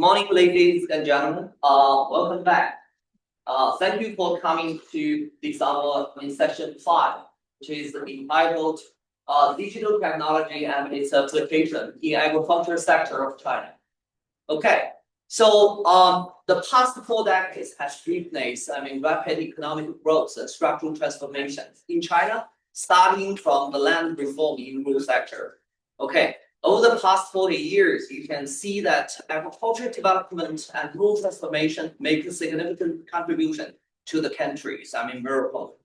morning, ladies and gentlemen. Welcome back. Thank you for coming to this our session 5, which is entitled Digital Technology and its Application in Agriculture Sector of China. Okay, so the past 4 decades has witnessed, rapid economic growth and structural transformations in China, starting from the land reform in rural sector. Okay. Over the past 40 years, you can see that agricultural development and rural transformation make a significant contribution to the country's miracle.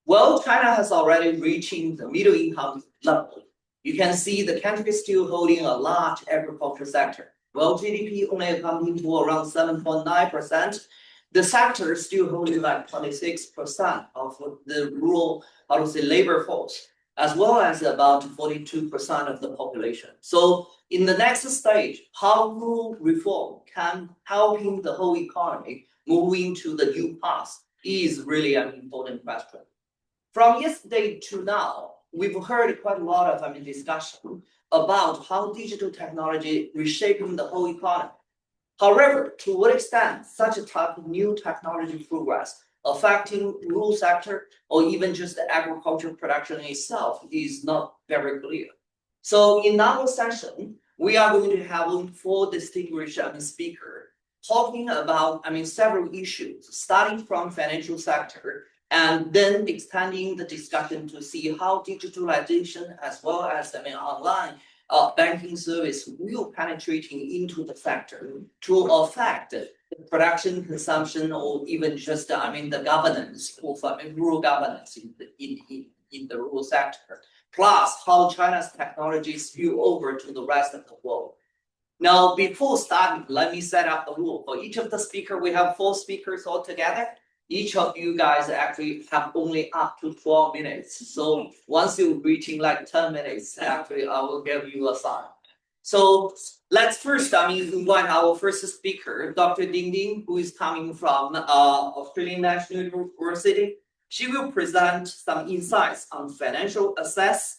Well, China has already reaching the middle income level. You can see the country is still holding a large agriculture sector. Well, GDP only accounting for around 7.9%. The sector is still holding like 26% of the rural, labor force, as well as about 42% of the population. So in the next stage, how rural reform can helping the whole economy moving to the new path is really an important question. From yesterday to now, we've heard quite a lot of discussion about how digital technology reshaping the whole economy. However, to what extent such a type of new technology progress affecting rural sector or even just the agriculture production itself is not very clear. So in our session, we are going to have 4 distinguished speakers talking about several issues, starting from financial sector and then extending the discussion to see how digitalization as well as online banking service will penetrating into the sector to affect production, consumption, or even just the governance of rural governance in the rural sector. Plus, how China's technology spill over to the rest of the world. Now, before starting, let me set up the rule. For each of the speakers, we have 4 speakers altogether. Each of you guys actually have only up to 12 minutes. So once you're reaching like 10 minutes, actually, I will give you a sign. So let's first invite our first speaker, Dr. Ding Ding, who is coming from Australian National University. She will present some insights on financial access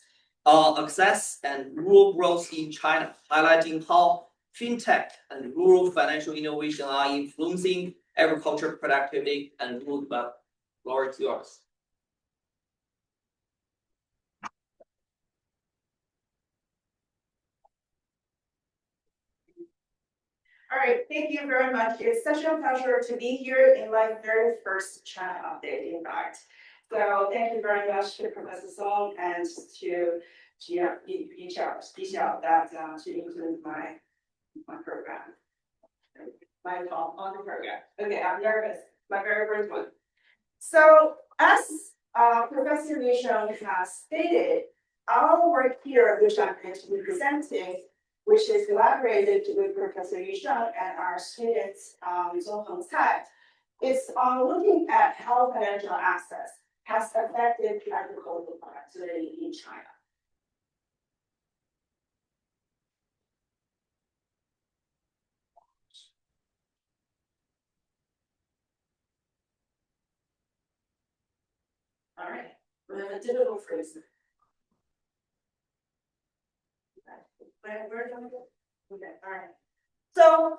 and rural growth in China, highlighting how fintech and rural financial innovation are influencing agriculture productivity and rural development. Floor is yours. All right, thank you very much. It's such a pleasure to be here in my very first China update, in fact. So thank you very much to Professor Song and to Xiao that to include my program. My talk on the program. Okay, I'm nervous. My very first one. So as Professor Sheng has stated, our work here, which I'm going to be presenting, which is collaborated with Professor Sheng and our students, Zongheng Cai, is on looking at how financial access has affected agricultural productivity in China. All right, we have a digital phrase. Where do I go? Okay, all right. So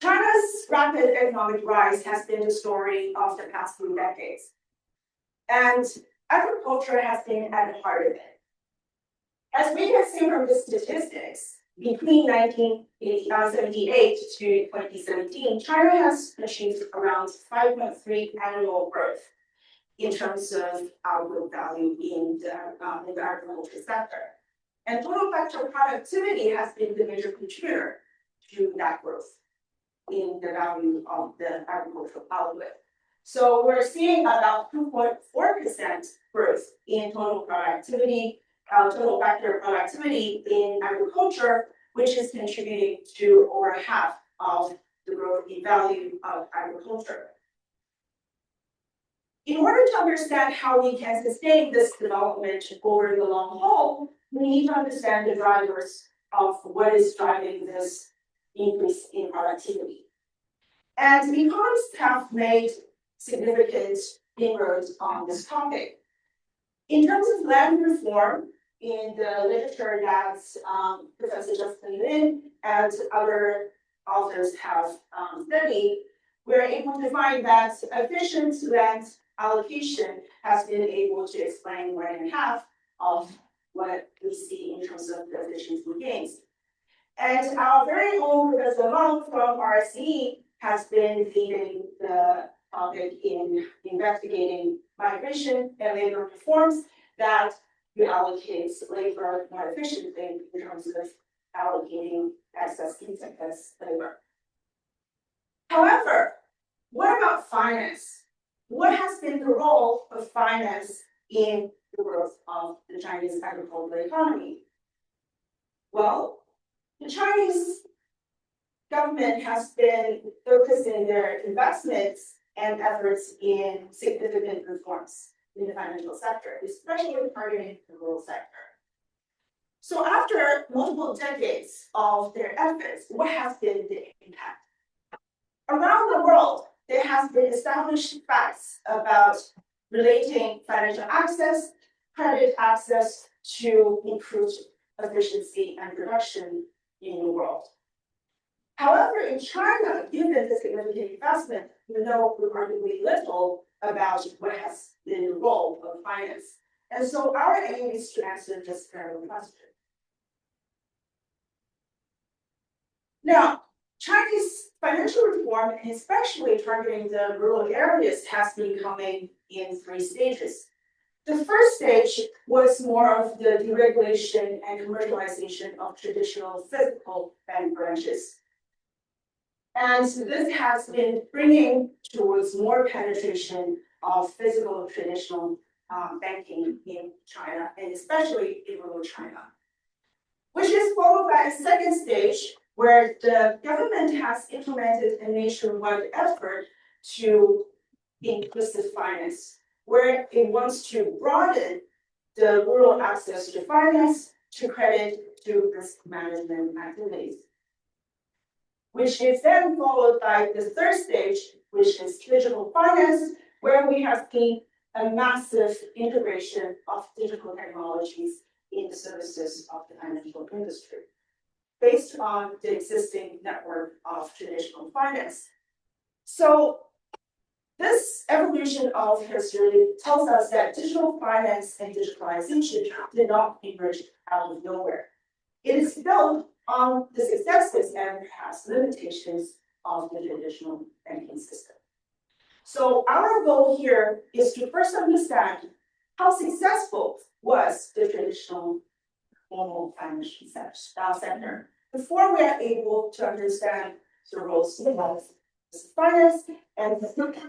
China's rapid economic rise has been the story of the past few decades. And agriculture has been at the heart of it. As we can see from the statistics, between 1978 to 2017, China has achieved around 5.3 annual growth in terms of output value in the agriculture sector. And total factor productivity has been the major contributor to that growth in the value of the agricultural output. So we're seeing about 2.4% growth in total productivity, total factor productivity in agriculture, which is contributing to over half of the growth in value of agriculture. In order to understand how we can sustain this development over the long haul, we need to understand the drivers of what is driving this increase in productivity. And economists have made significant inroads on this topic. In terms of land reform, in the literature that Professor Justin Lin and other authors have studied, we're able to find that efficient land allocation has been able to explain more than half of what we see in terms of the efficiency gains. And our very own Professor Long from RSE has been leading the topic in investigating migration and labor reforms that reallocate labor more efficiently in terms of allocating excess labor. However, what about finance? What has been the role of finance in the growth of the Chinese agricultural economy? Well, the Chinese government has been focusing their investments and efforts in significant reforms in the financial sector, especially targeting the rural sector. So after multiple decades of their efforts, what has been the impact? Around the world, there has been established facts about relating financial access, credit access to improved efficiency and production in the world. However, in China, given the significant investment, we know remarkably little about what has been the role of finance. And so our aim is to answer this very question. Now, Chinese financial reform, and especially targeting the rural areas, has been coming in 3 stages. The first stage was more of the deregulation and commercialization of traditional physical bank branches. And this has been bringing towards more penetration of physical traditional banking in China, and especially in rural China, which is followed by a second stage where the government has implemented a nationwide effort to inclusive finance, where it wants to broaden the rural access to finance, to credit, to risk management activities, which is then followed by the third stage, which is digital finance, where we have seen a massive integration of digital technologies in the services of the financial industry, based on the existing network of traditional finance. So this evolution of history tells us that digital finance and digitalization did not emerge out of nowhere. It is built on the successes and perhaps limitations of the traditional banking system. So our goal here is to first understand how successful was the traditional formal financial sector before we are able to understand the roles of finance and,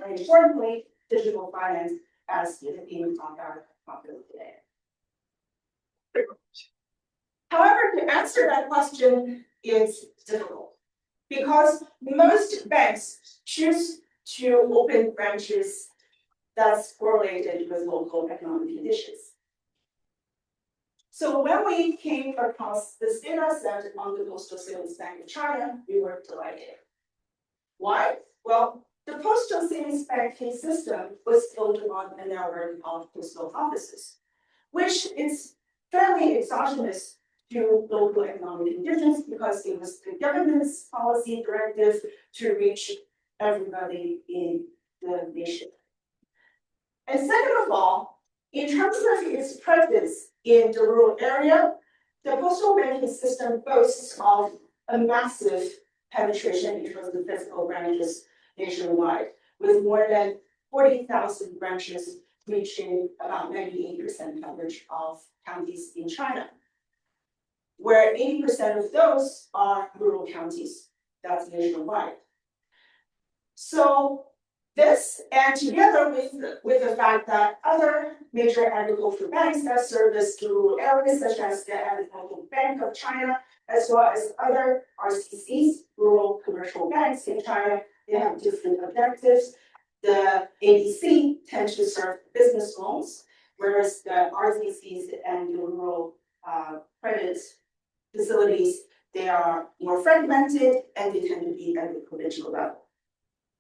importantly, digital finance as it is being popular today. However, to answer that question is difficult because most banks choose to open branches that's correlated with local economic conditions. So when we came across this data set on the Postal Savings Bank of China, we were delighted. Why? Well, the Postal Savings Banking system was built on a network of postal offices, which is fairly exogenous to local economic conditions because it was the government's policy directive to reach everybody in the nation. And second of all, in terms of its presence in the rural area, the postal banking system boasts of a massive penetration in terms of physical branches nationwide, with more than 40,000 branches reaching about 98% coverage of counties in China, where 80% of those are rural counties. That's nationwide. So this, and together with the fact that other major agricultural banks that service the rural areas, such as the Agricultural Bank of China, as well as other RCCs, rural commercial banks in China, they have different objectives. The ABC tends to serve business loans, whereas the RCCs and the rural credit facilities, they are more fragmented and they tend to be at the provincial level.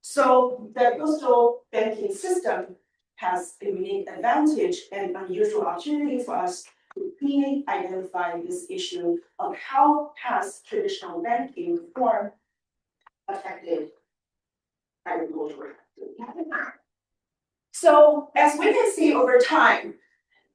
So the postal banking system has a unique advantage and unusual opportunity for us to clearly identify this issue of how has traditional banking reform affected agricultural activity. So as we can see over time,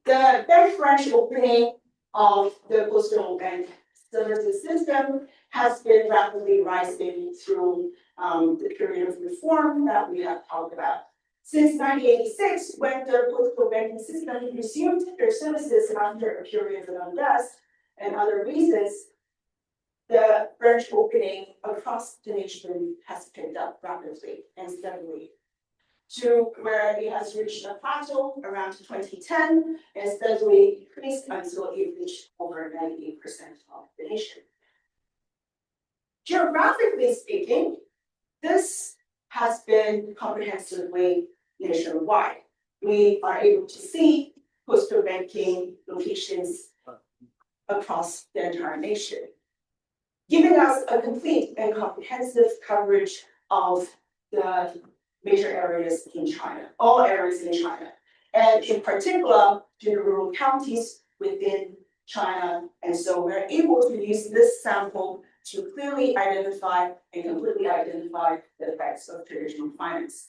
the bank branch opening of the postal bank services system has been rapidly rising through the period of reform that we have talked about. Since 1986, when the postal banking system resumed their services after a period of unrest and other reasons, the branch opening across the nation has picked up rapidly and steadily to where it has reached a plateau around 2010 and steadily increased until it reached over 98% of the nation. Geographically speaking, this has been comprehensively nationwide. We are able to see postal banking locations across the entire nation, giving us a complete and comprehensive coverage of the major areas in China, all areas in China, and in particular to the rural counties within China. And so we're able to use this sample to clearly identify and completely identify the effects of traditional finance.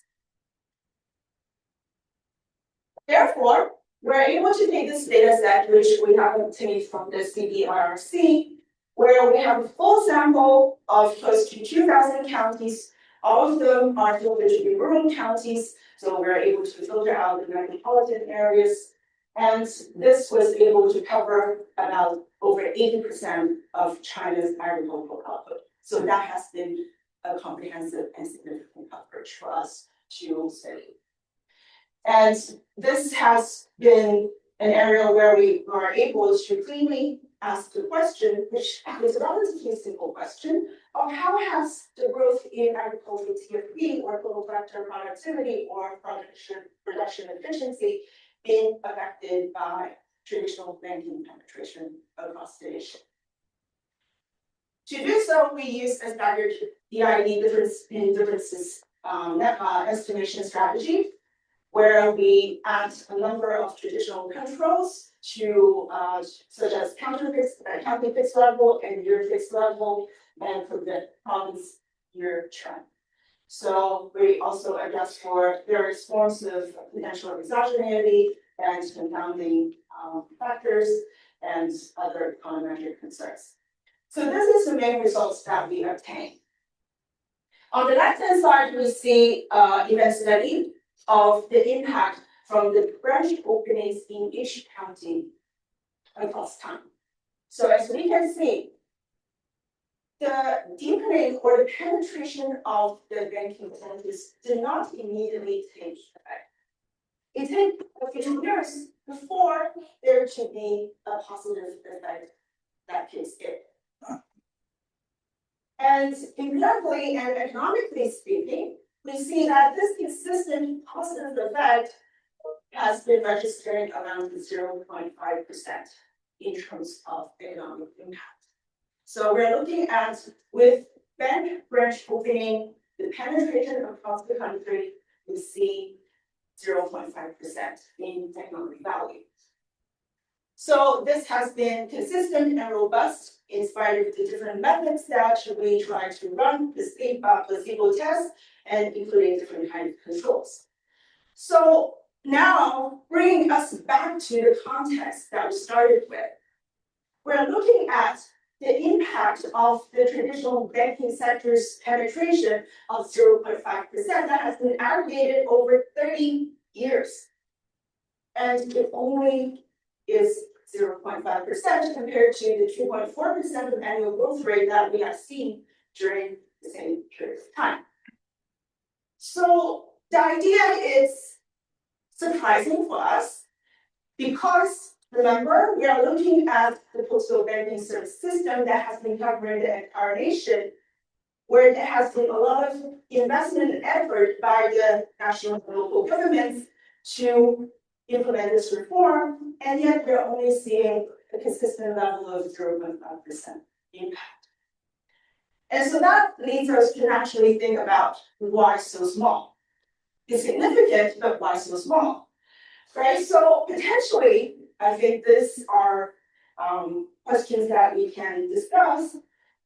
Therefore, we're able to take this data set, which we have obtained from the CBRC, where we have a full sample of close to 2,000 counties. All of them are filtered to be rural counties, so we're able to filter out the metropolitan areas. And this was able to cover about over 80% of China's agricultural output. So that has been a comprehensive and significant coverage for us to study. And this has been an area where we are able to cleanly ask the question, which is a relatively simple question, of how has the growth in agricultural TFP or total factor productivity or production efficiency been affected by traditional banking penetration across the nation. To do so, we use a staggered DID differences estimation strategy, where we add a number of traditional controls to such as county fixed level and year fixed level and prevent province year trend. So we also adjust for various forms of potential exogeneity and confounding factors and other econometric concerns. So this is the main results that we obtain. On the left-hand side, we see event study of the impact from the branch openings in each county across time. So as we can see, the deepening or the penetration of the banking centers did not immediately take effect. It took a few years before there to be a positive effect that kicks in. And empirically and economically speaking, we see that this consistent positive effect has been registered around 0.5% in terms of economic impact. So we're looking at, with bank branch opening, the penetration across the country, we see 0.5% in economic value. So this has been consistent and robust in spite of the different methods that we try to run, the placebo test, and including different kinds of controls. So now, bringing us back to the context that we started with, we're looking at the impact of the traditional banking sector's penetration of 0.5% that has been aggregated over 30 years. And it only is 0.5% compared to the 2.4% of annual growth rate that we have seen during the same period of time. So the idea is surprising for us because, remember, we are looking at the postal banking service system that has been covering the entire nation, where there has been a lot of investment and effort by the national and local governments to implement this reform, and yet we're only seeing a consistent level of 0.5% impact. And so that leads us to naturally think about why so small. It's significant, but why so small? Right? So potentially, I think these are questions that we can discuss.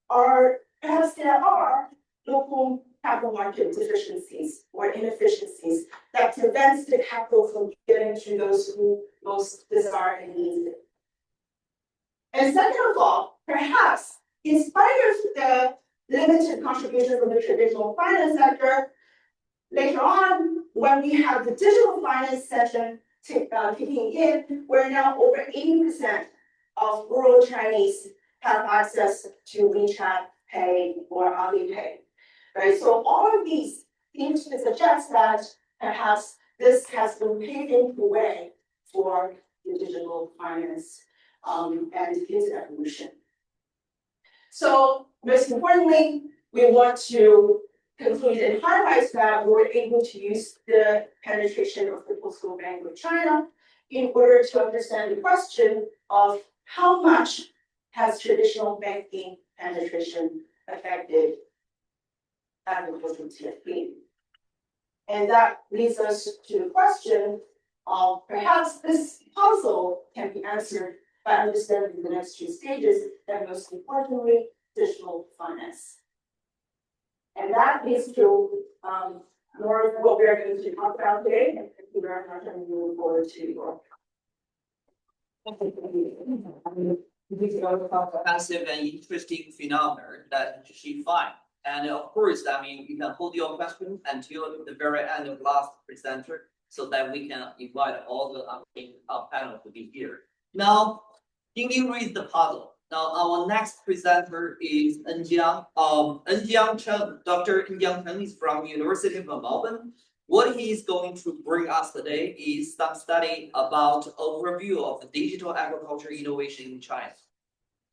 Are perhaps there are local capital market deficiencies or inefficiencies that prevents the capital from getting to those who most desire and need it. And second of all, perhaps in spite of the limited contribution from the traditional finance sector, later on, when we have the digital finance session kicking in, we're now over 80% of rural Chinese have access to WeChat Pay or Alipay, right? So all of these seem to suggest that perhaps this has been paving the way for the digital finance and its evolution. So most importantly, we want to conclude and highlight that we were able to use the penetration of the postal bank with China in order to understand the question of how much has traditional banking penetration affected agricultural TFP. And that leads us to the question of perhaps this puzzle can be answered by understanding the next two stages, and most importantly, digital finance. And that leads to more of what we're going to talk about today. And thank you very much, and we look forward to your comprehensive and interesting phenomenon that she find. And of course, I mean, you can hold your question until the very end of last presenter, so that we can invite all the panel to be here. Now, Ding raised the puzzle. Now, our next presenter is Enjiang. Cheng, Dr. Enjiang Cheng is from University of Melbourne. What he is going to bring us today is some study about overview of the digital agriculture innovation in China.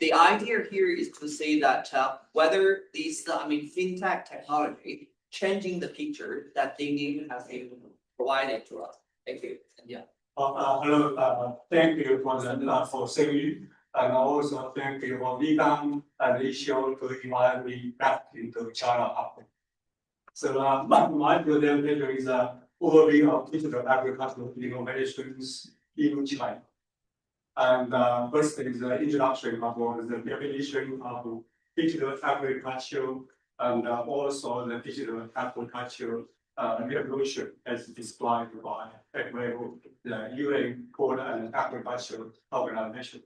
The idea here is to say that whether this, fintech technology changing the picture that Ding has been provided to us. Thank you. Yeah. Hello. Thank you for Sheng, and also thank you for Ligang and Xiao to invite me back into China. So my presentation is an overview of digital agricultural innovations in China. And first is the introduction of the definition of digital agriculture and also the digital agriculture revolution as described by the UN Food and Agriculture Organization.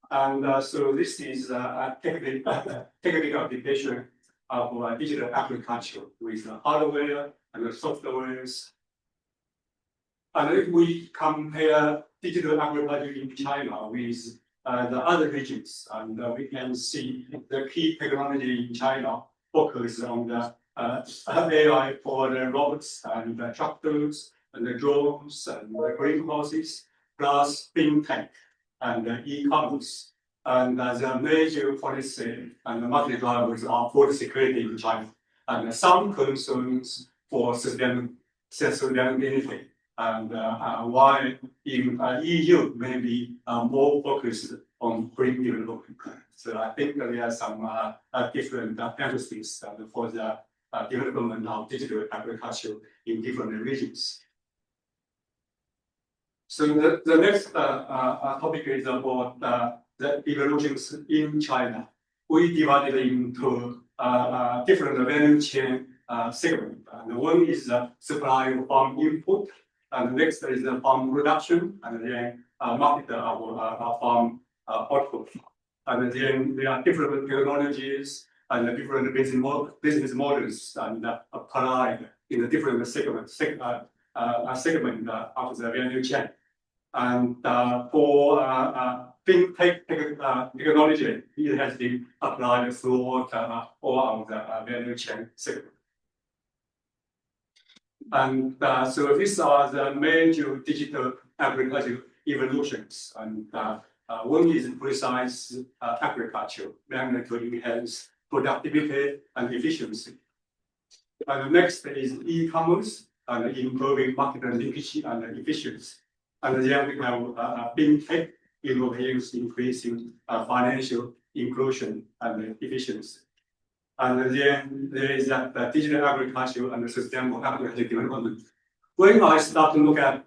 And so this is a technical application of digital agriculture with hardware and softwares. And if we compare digital agriculture in China with the other regions, and we can see the key technology in China focus on the AI for the robots and the tractors and the drones and the greenhouses, plus fintech and e-commerce. And the major policy and the market drivers are food security in China, and some concerns for sustainability, and why in EU may be more focused on green development. So I think there are some different emphases for the development of digital agriculture in different regions. So the next topic is about the evolutions in China. We divided into different value chain segments. One is supply of farm input, and the next is the farm production, and then market of farm output. And then there are different technologies and different business models and applied in the different segment of the value chain. And for fintech technology, it has been applied throughout all of the value chain segment. And so these are the major digital agriculture evolutions. And one is precise agriculture, mainly to enhance productivity and efficiency. And the next is e-commerce and improving market linkage and efficiency. And then we have fintech innovations increasing financial inclusion and efficiency. And then there is digital agriculture and sustainable agriculture development. When I start to look at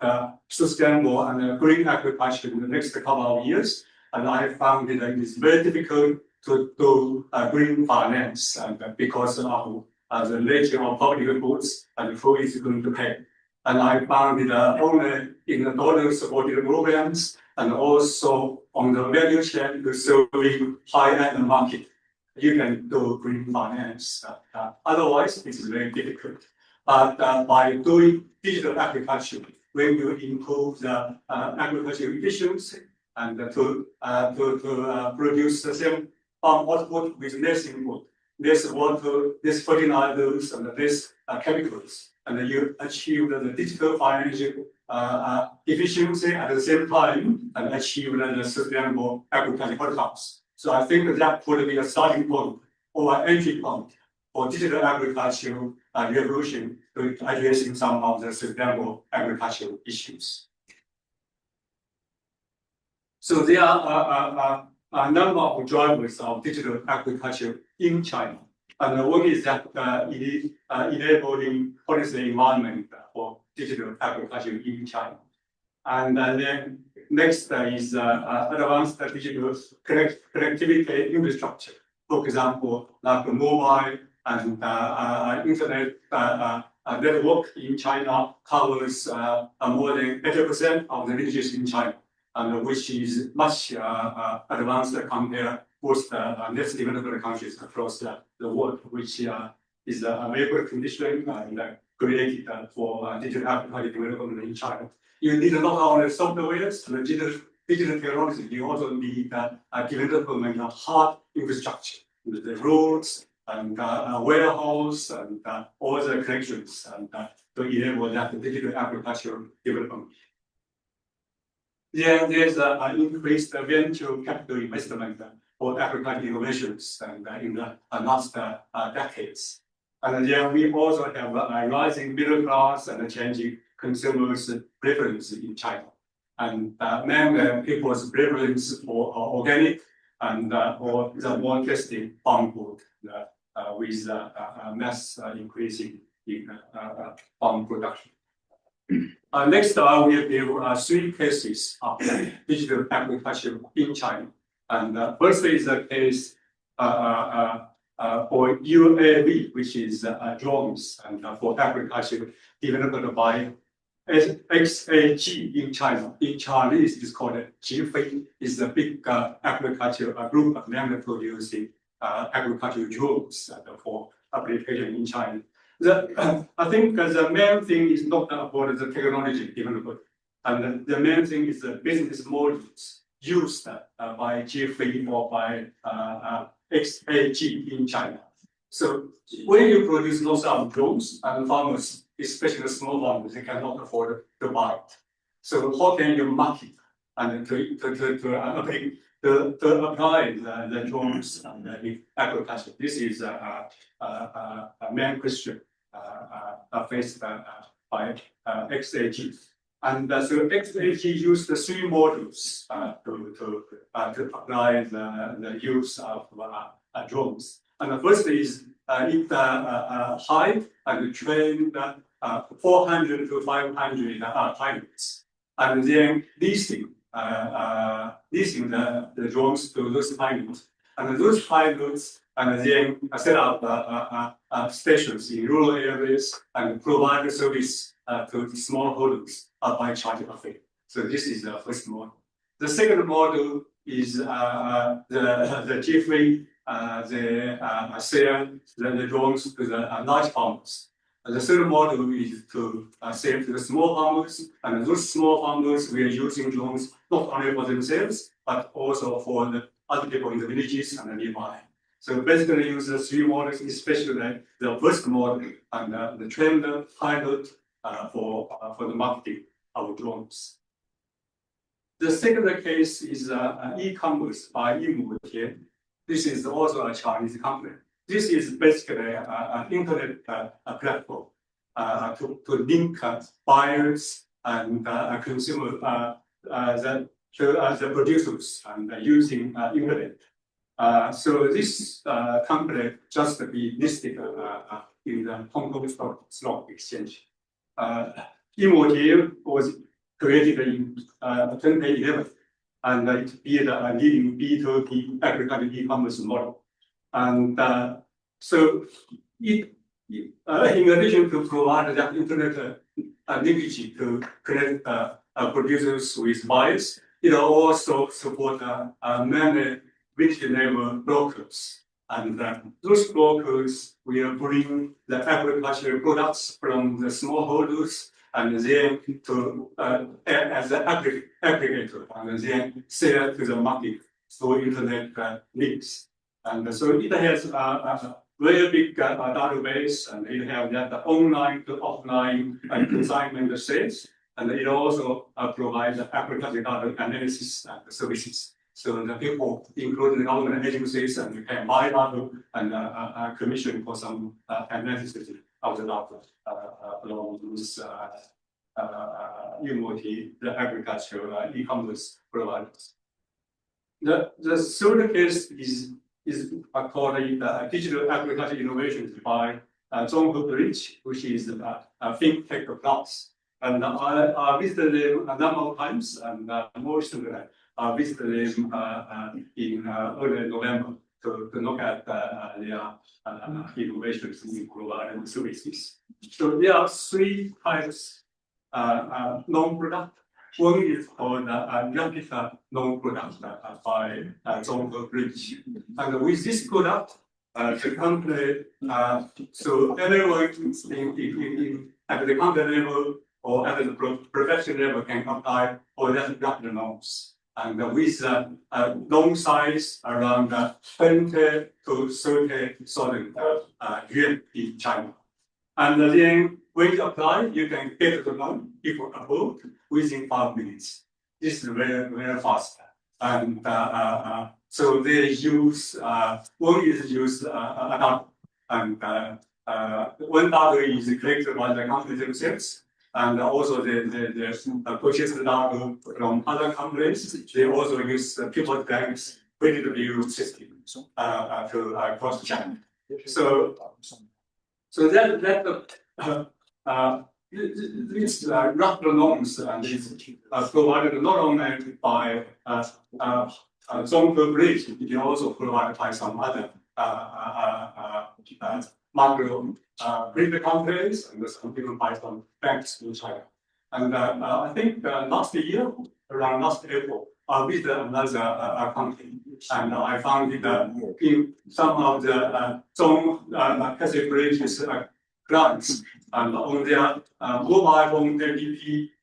sustainable and green agriculture in the next couple of years, and I found that it is very difficult to do green finance, and because of the nature of public goods and who is going to pay. And I found it only in the donor-supported programs and also on the value chain to serving high-end market. You can do green finance. Otherwise, it's very difficult. But by doing digital agriculture, when you improve the agricultural efficiency and to produce the same farm output with less input, less water, less fertilizers, and less chemicals, and you achieve the digital financial efficiency at the same time and achieve the sustainable agricultural outcomes. So I think that would be a starting point or an entry point for digital agriculture revolution to addressing some of the sustainable agricultural issues. So there are a number of drivers of digital agriculture in China. And one is that it is enabling policy environment for digital agriculture in China. And then next is advanced digital connectivity infrastructure. For example, like mobile and internet network in China covers more than 80% of the villages in China, and which is much advanced compared with the less developed countries across the world, which is a very good condition and created for digital agriculture development in China. You need not only softwares and digital technology, you also need development of hard infrastructure, the roads and warehouse and all the connections and to enable that digital agriculture development. Then there's an increased venture capital investment for agricultural innovations and in the last decades. And then we also have a rising middle class and changing consumers' preference in China. And many people's preference for organic and or the more tasty farm food with mass increasing in farm production. Next, I will give 3 cases of digital agriculture in China. And first is a case for UAV, which is drones and for agriculture developed by XAG in China. In Chinese, it's called Jieying. It's a big agriculture group of land producing agricultural drones for application in China. I think the main thing is not about the technology development, and the main thing is the business models used by Jieying or by XAG in China. So when you produce lots of drones and farmers, especially small farmers, they cannot afford to buy it. So how can you market and to apply the drones and the agriculture? This is a main question faced by XAG. And so XAG used the 3 models to apply the use of drones. And the first is it hide and train 400 to 500 pilots, and then leasing the drones to those pilots, and those pilots and then set up stations in rural areas and provide service to smallholders by charging a fee. So this is the first model. The second model is the Jieying. They sell the drones to the large farmers. The third model is to sell to the small farmers, and those small farmers we are using drones not only for themselves but also for the other people in the villages and nearby. So basically, use the 3 models, especially the first model and the trained pilot for the marketing of drones. The second case is e-commerce by Yimutian. This is also a Chinese company. This is basically an internet platform to link buyers and consumers, the producers, and using internet. So this company just be listed in the Hong Kong Stock Exchange. Yimutian was created in 2011. And it be a leading B2B agricultural e-commerce model. And so it in addition to provide that internet linkage to connect producers with buyers, it also support many regional brokers. And those brokers will bring the agricultural products from the smallholders and then to as an aggregator and then sell to the market through internet links. And so it has a very big database, and it has that online to offline consignment sales, and it also provides agricultural data analysis and services. So the people, including government agencies, and can buy data and commission for some analysis of the data along with the agricultural e-commerce providers. The third case is called digital agriculture innovations by Zhonghe Bridge, which is a fintech plus. And I visited them a number of times, and most of them I visited them in early November to look at their innovations in providing services. So there are three types loan product. One is called rapid loan product by Zhonghe Bridge. And with this product, the company, so everyone at the company level or at the professional level can apply for that rapid loans. And with loan size around 20 to 30,000 yuan in China. And then when you apply, you can get the loan if approved within 5 minutes. This is very, very fast. And so they use, one is use data, and one data is collected by the company themselves. And also they purchase the data from other companies. They also use people banks credit view system to cross check. So that these rapid loans and is provided not only by Zhonghe Bridge, it also provided by some other macro credit companies and some even by some banks in China. And I think last year, around last April, I visited another company, and I found that in some of the Zhonghe Bridge's clients and on their mobile phone app,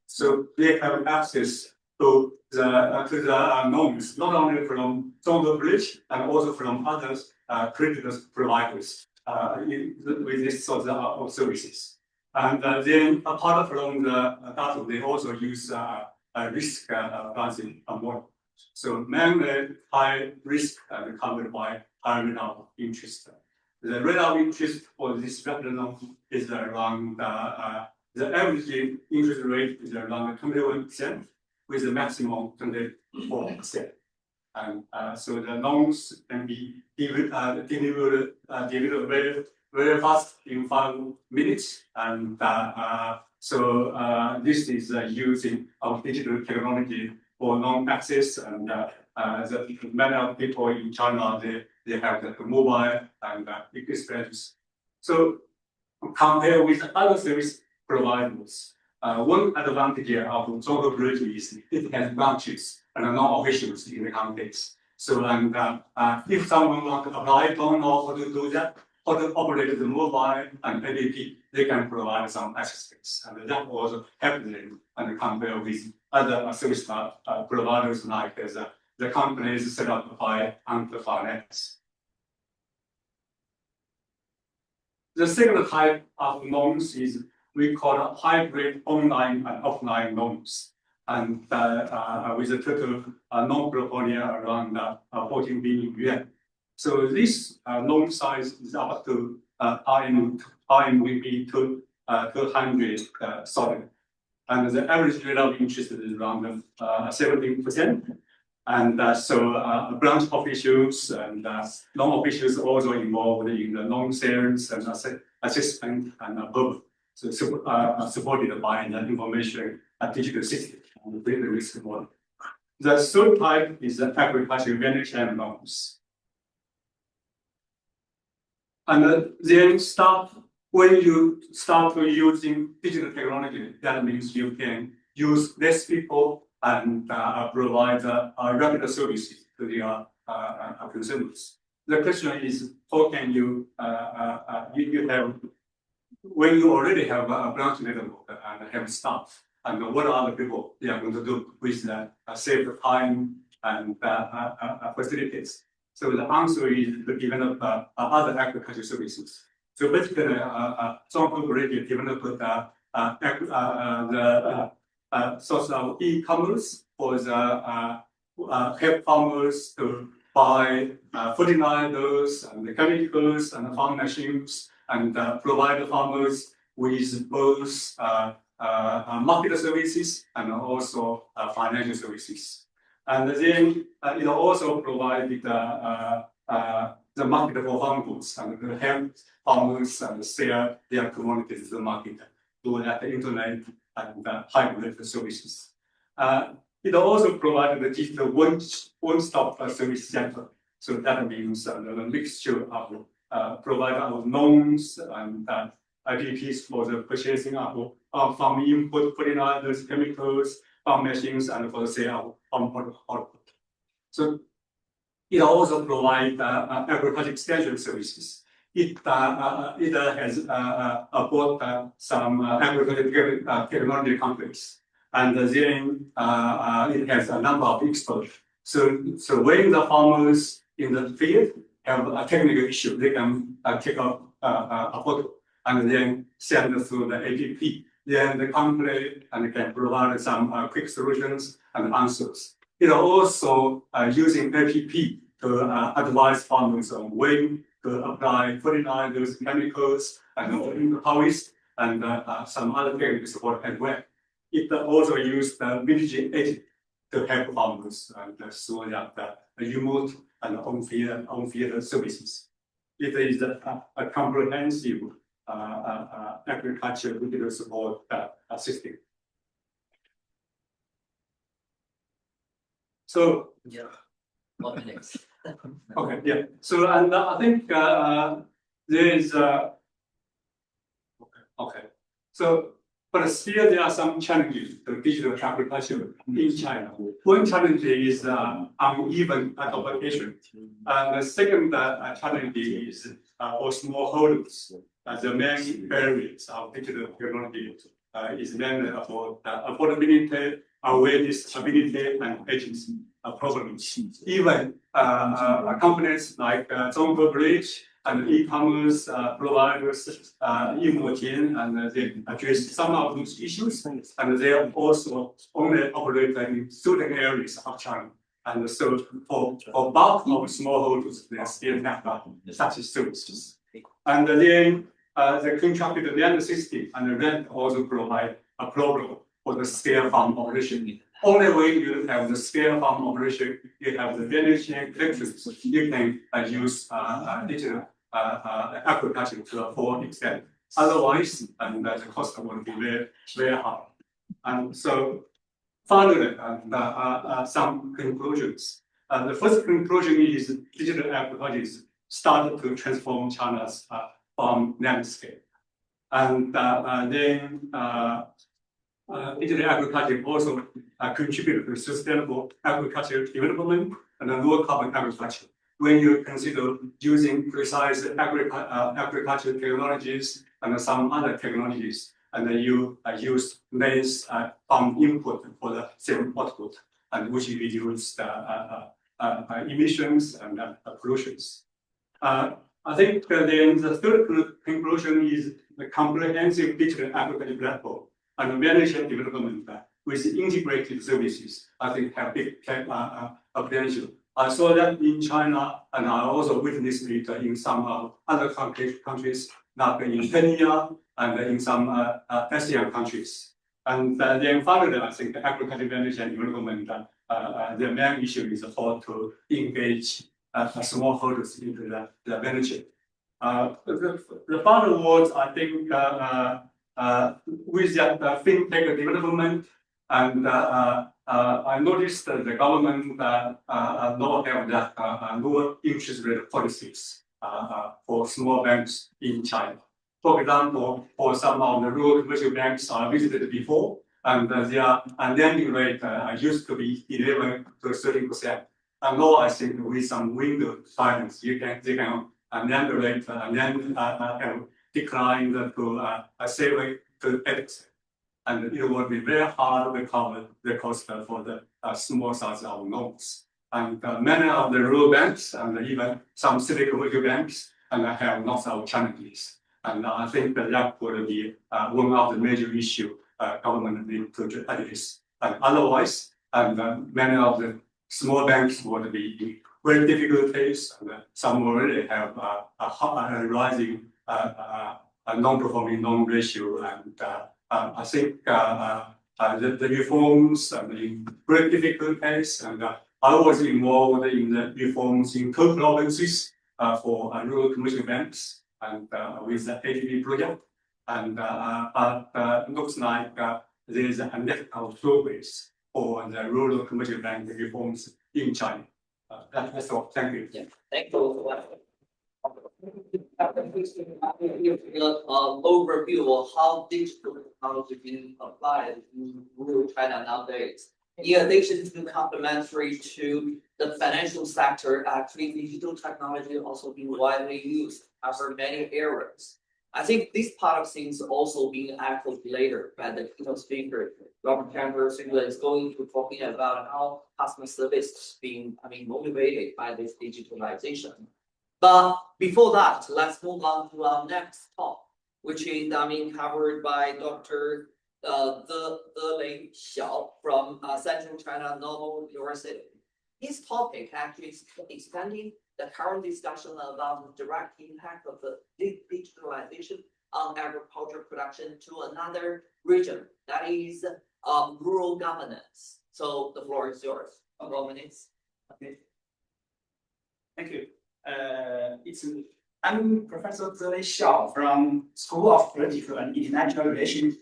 so they have access to the loans, not only from Zhonghe Bridge and also from other credit providers with this sort of services. And then apart from the data, they also use risk pricing model. So mainly high risk covered by high rate of interest. The rate of interest for this rapid loan is around the average interest rate is around 21%, with the maximum 24%. And so the loans can be delivered very, very fast in 5 minutes. And so this is using our digital technology for loan access. And the many of people in China, they have the mobile and experience. So compared with other service providers, one advantage of Zhonghe Bridge is it has branches and non-officials in the countries. So and if someone wants to apply loan or to do that, or to operate the mobile and app, they can provide some assistance. And that also helps them and compare with other service providers like the companies set up by Ant Finance. The second type of loans is we call hybrid online and offline loans, and with a total loan portfolio around 14 billion yuan. So this loan size is up to RMB 200,000, and the average rate of interest is around 17%. And so branch officials and loan officials also involved in the loan sales and assessment and above. So supported by the information digital system and the risk model. The third type is the agricultural value chain loans. And then start when you start to using digital technology, that means you can use less people and provide rapid services to the consumers. The question is, how can you have when you already have a branch network and have staff, and what are the people they are going to do with that save the time and facilities? So the answer is to develop other agriculture services. So basically, Comparative developed the source of e-commerce for the help farmers to buy fertilizers and chemicals and farm machines and provide farmers with both market services and also financial services. And then it also provided the market for farm goods and help farmers and sell their commodities to the market through the internet and hybrid services. It also provided the digital one-stop service center. So that means the mixture of provider of loans and IDPs for the purchasing of farm input, fertilizers, chemicals, farm machines, and for the sale of farm output. So it also provides agriculture extension services. It has bought some agriculture technology companies, and then it has a number of experts. So when the farmers in the field have a technical issue, they can take a photo and then send it through the APP. Then the company can provide some quick solutions and answers. It also using APP to advise farmers on when to apply fertilizers, chemicals, and harvest, and some other technical support as well. It also used the village agent to help farmers and so that the remote and on-field services. It is a comprehensive agriculture digital support system. So yeah, 1 minute. Okay, yeah. So and I think there is okay. So but still there are some challenges to digital agriculture in China. One challenge is uneven adaptation, and the second challenge is for smallholders. The main barriers of digital technology is mainly about affordability, awareness, ability, and agency problems. Even companies like Zhonghe Bridge and e-commerce providers, and they address some of those issues, and they also only operate in certain areas of China. And so for bulk of smallholders, they still have such services. And then the contracted land system and rent also provide a problem for the scale farm operation. Only when you have the scale farm operation, you have the ventilation collections, you can use digital agriculture to a full extent. Otherwise, the cost will be very, very high. And so finally, some conclusions. The first conclusion is digital agriculture started to transform China's farm landscape. And then digital agriculture also contributed to sustainable agricultural development and low carbon agriculture. When you consider using precise agricultural technologies and some other technologies, and you use less farm input for the same output, and which reduce the emissions and pollutions. I think then the third conclusion is the comprehensive digital agriculture platform and management development with integrated services, I think have big potential. I saw that in China, and I also witnessed it in some other countries, like in Kenya and in some ASEAN countries. And then finally, I think the agriculture management development, the main issue is how to engage smallholders into the management. The final words, I think, with the fintech development, and I noticed that the government now have that lower interest rate policies for small banks in China. For example, for some of the rural commercial banks I visited before, and their lending rate used to be 11 to 13%. And now I think with some window finance, they can lend the rate and then have declined to 7 to 8%. And it will be very hard to cover the cost for the small size of loans. And many of the rural banks and even some city commercial banks have lots of challenges. And I think that would be one of the major issues government need to address. And otherwise, many of the small banks would be in very difficult case. And some already have a rising non-performing loan ratio. And I think the reforms are in very difficult case. And I was involved in the reforms in 2 provinces for rural commercial banks and with the ADB project. And looks like there is a lack of progress for the rural commercial bank reforms in China. That's all. Thank you. Yeah, thank you. Overview of how digital technology is being applied in rural China nowadays. In addition to complementary to the financial sector, actually digital technology also being widely used for many areas. I think this part of things also being echoed later by the keynote speaker, Robert Chambers, who is going to talking about how customer service is being, motivated by this digitalization. But before that, let's move on to our next talk, which is, covered by Dr. Zelei Xiao from Central China Normal University. His topic actually is expanding the current discussion about the direct impact of the digitalization on agriculture production to another region, that is rural governance. So the floor is yours. 4 minutes. Okay. Thank you. I'm Professor Zelei Xiao from School of Political and International Relations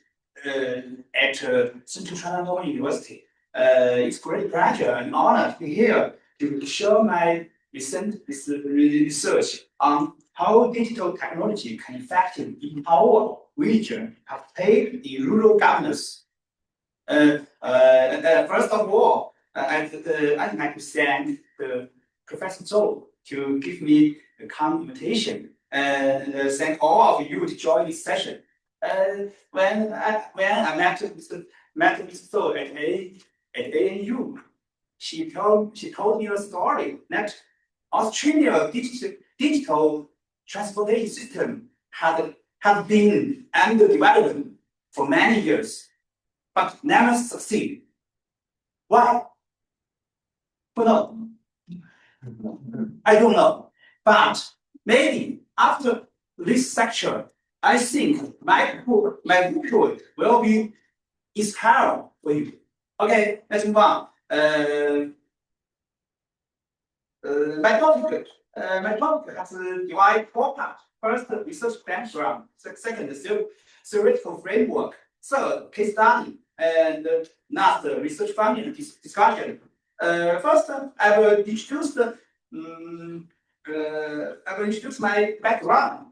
at Central China Normal University. It's a great pleasure and honor to be here to share my recent research on how digital technology can effectively empower region participate in rural governance. First of all, I'd like to thank Professor Zhou to give me a kind invitation, and thank all of you to join this session. When I met Mr. Zhou at ANU, she told me a story that Australia digital transportation system had been under development for many years, but never succeed. Why? No, I don't know. But maybe after this section, I think my book will be inspired for you. Okay, let's move on. My topic has divided 4 parts. First, research background. Second, theoretical framework. Third, case study. And last, research finding and discussion. First, I will introduce my background.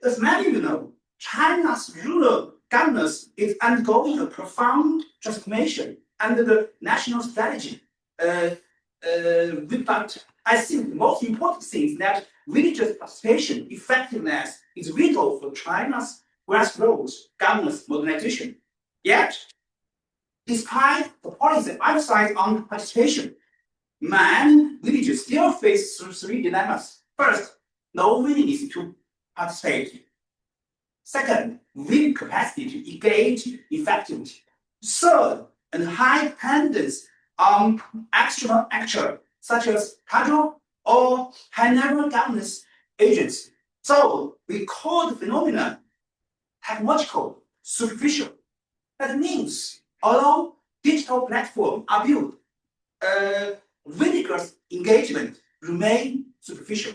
As many of you know, China's rural governance is undergoing a profound transformation under the national strategy. But I think the most important thing is that villagers' participation effectiveness is vital for China's grassroots governance modernization. Yet, despite the policy emphasize on participation, many villages still face 3 dilemmas. First, no willingness to participate. Second, weak capacity to engage effectively. Third, and high dependence on external actors such as casual or high-level governance agents. So we call the phenomenon technological superficial. That means although digital platforms are built, villagers' engagement remain superficial.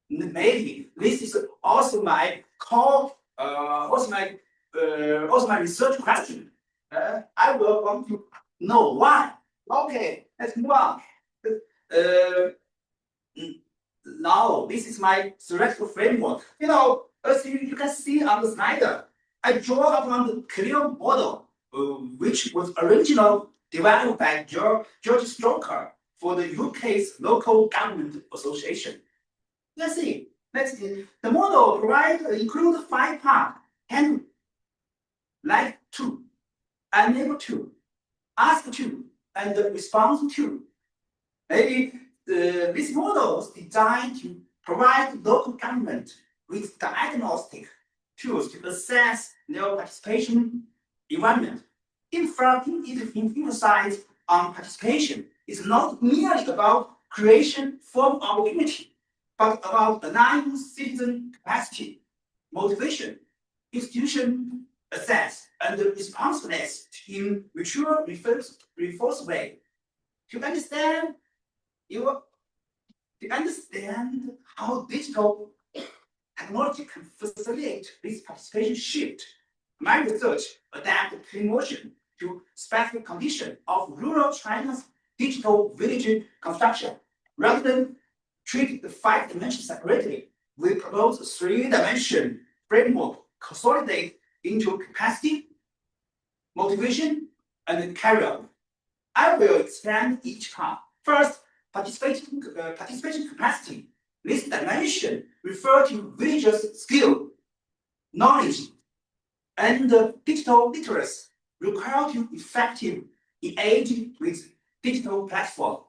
Maybe this is also my core, also my research question. I will want to know why. Okay, let's move on. now this is my theoretical framework. As you can see on the slide, I draw upon the clear model, which was originally developed by George Stroker for the UK's Local Government Association. Let's see. The model includes 5 parts: can, like to, unable to, ask to, and response to. Maybe this model was designed to provide local government with diagnostic tools to assess their participation environment. In fact, it emphasizes on participation. It's not merely about creation from opportunity, but about aligning citizen capacity, motivation, institution access, and responsiveness in mature, reinforced way. To understand how digital technology can facilitate this participation shift, my research adapted motion to specific conditions of rural China's digital village construction. Rather than treat the 5 dimensions separately, we propose a 3-dimension framework consolidate into capacity, motivation, and career. I will expand each part. First, participation capacity. This dimension refers to villagers' skill, knowledge, and digital literacy required to effectively engage with digital platform.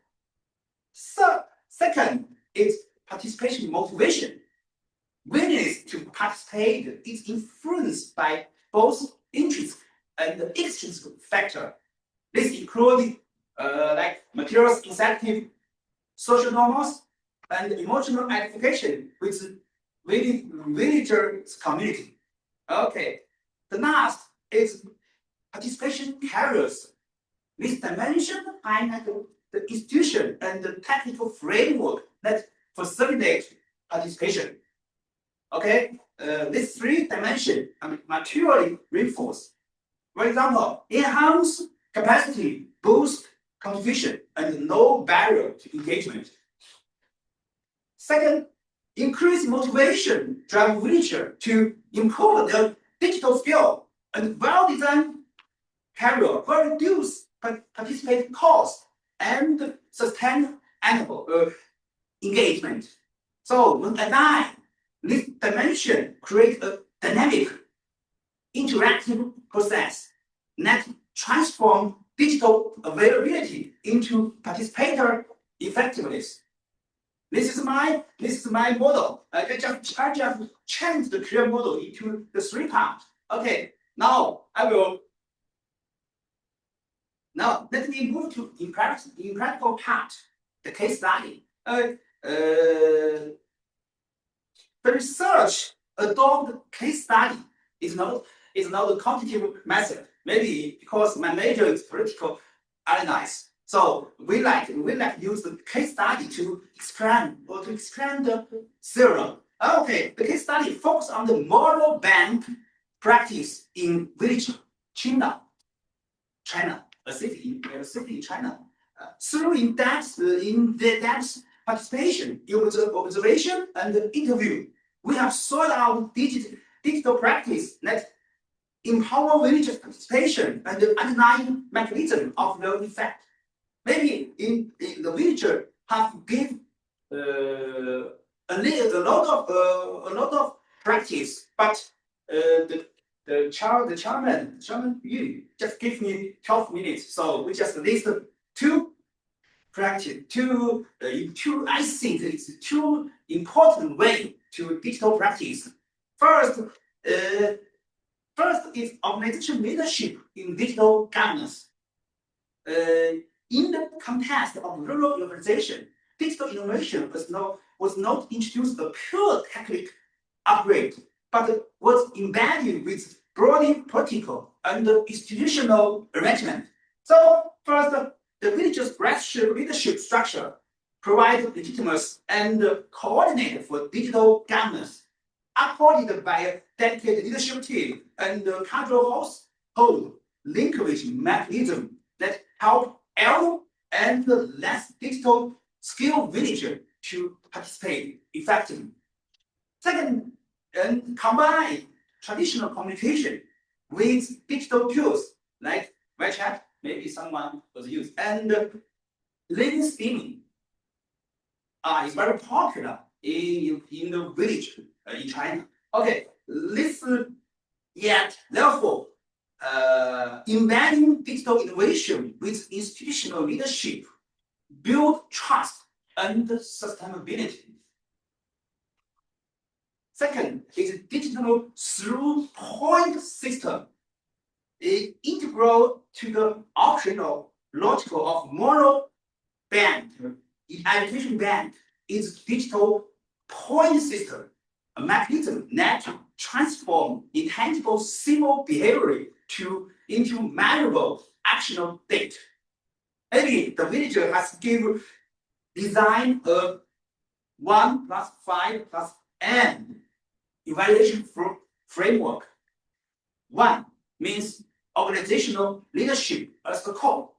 Second is participation motivation. Willingness to participate is influenced by both intrinsic and extrinsic factors. This includes like materials incentive, social norms, and emotional identification with villagers' community. Okay, the last is participation carriers. This dimension highlights the institution and the technical framework that facilitate participation. Okay, these 3 dimensions are materially reinforced. For example, enhance capacity, boost contribution, and no barrier to engagement. Second, increase motivation, drive villager to improve their digital skill, and well-designed career will reduce participation cost and sustainable engagement. So when align this dimension, create a dynamic, interactive process that transform digital availability into participator effectiveness. This is my model. I just changed the clear model into the 3 parts. Okay, now let me move to the practical part, the case study. The research adopt case study is not a quantitative method. Maybe because my major is political analysis. So we like use the case study to explain the theorem. Okay, the case study focus on the model bank practice in village China, a city in China. Through in-depth participation, observation, and interview, we have sought out digital practice that empower villagers' participation and the underlying mechanism of the effect. Maybe in the villager have give a lot of practice, but the chairman you just give me 12 minutes, so we just list 2 practice, I think it's 2 important way to digital practice. First is organization leadership in digital governance. In the context of rural urbanization, digital innovation was not introduced a pure technical upgrade, but was embedded with broader political and institutional arrangement. So first, the village's leadership structure provides legitimacy and coordinate for digital governance, supported by a dedicated leadership team and cultural household linkage mechanism that help elder and less digital skilled villagers to participate effectively. Second, and combine traditional communication with digital tools like WeChat, maybe someone was used, and live streaming is very popular in the village in China. Okay, this yet therefore embedding digital innovation with institutional leadership build trust and sustainability. Second is digital through point system. It integral to the optional logical of moral band. In education band is digital point system, a mechanism that transform intangible civil behavior into measurable actionable data. Maybe the villager has design a 1 + 5 + n evaluation framework. 1 means organizational leadership as the core.